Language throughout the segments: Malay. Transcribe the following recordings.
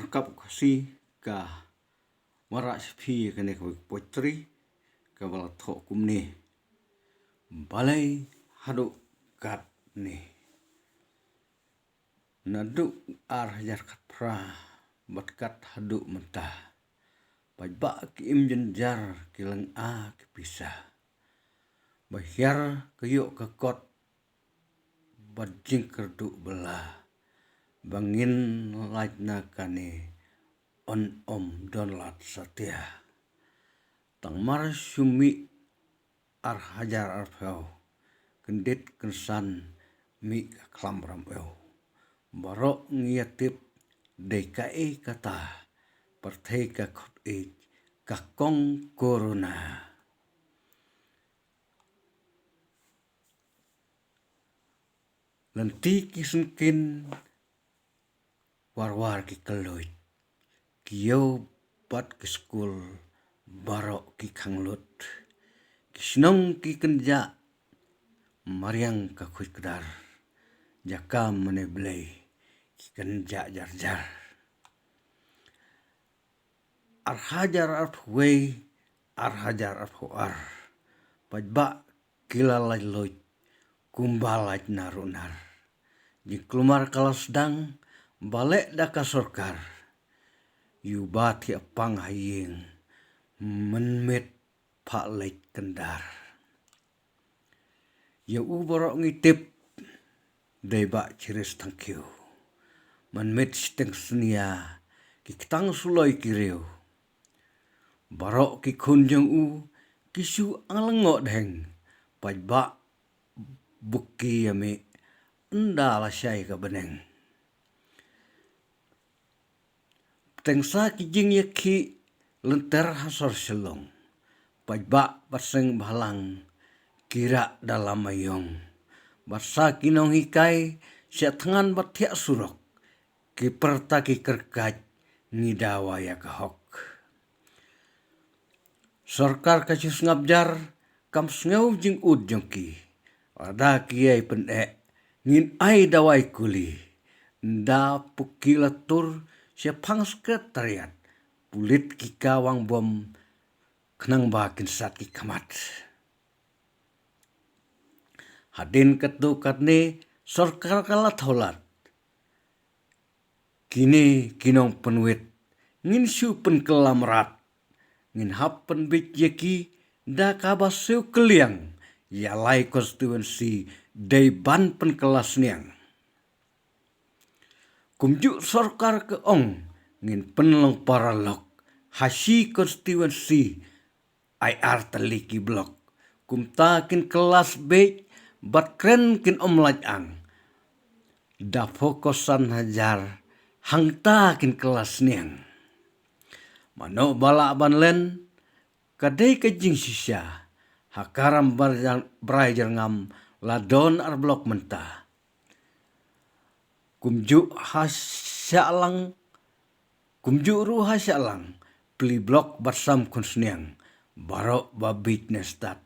markap kasi ka mara spi kene ko potri ka bala tho kumni balai hadu kat ni nadu ar hajar kat pra batkat hadu mentah pajba ki im jenjar kilang a kipisa bahyar kayo kakot bajing kerdu belah bangin lajna kane on om donlat satya tang mar sumi ar hajar ar phau kendit kensan mi klamram eu barok ngiatip DKI kata partai ka khot e ka kong corona lanti kisunkin war ki keloit kiyo bat ke skul barok ki khanglut kisnong ki kenja mariang ka khuit kedar jaka mene blei ki kenja jar ar hajar ar huwei ar hajar ar huar pajba kilalai loit kumbalaj narunar jiklumar kalas dang balek daka sorkar yubati apang haying menmet pak lek kendar ya uborok ngitip deba ciris tangkiu menmet steng senia kitang suloi kiriu barok ki kunjung u kisu alengok deng pajba buki yami ndala syai ka beneng tengsa kijing yaki lenter hasor selong pajba baseng balang kira dalam mayong basa kinong hikai siatangan batia surok ki pertaki kerkaj ngidawa ya kahok sorkar kasus ngabjar kam sngeu jing ud jongki ada kiai pendek ngin ai dawai kuli nda pukilatur siapang sekretariat pulit kikawang bom kenang bakin sat ki kamat hadin ketu katne sorkar kalat holat kini kinong penwit ngin su pen kelamrat ngin hapen bit yaki da kabaseu keliang yalai konstituensi dai ban pen kelas niang kumjuk sorkar ke ong ngin penlong paralok hasi konstituensi IR teliki blok kumta kin kelas B bat kren kin omlaj ang da fokusan hajar hangta kin kelas niang mano bala banlen kadai kejing sisya hakaram berajar ngam ladon ar blok mentah kumju hasyalang kumju ru hasyalang pli blok bersam kunsniang barok babit nestat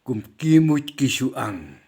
kum kimuj kisuang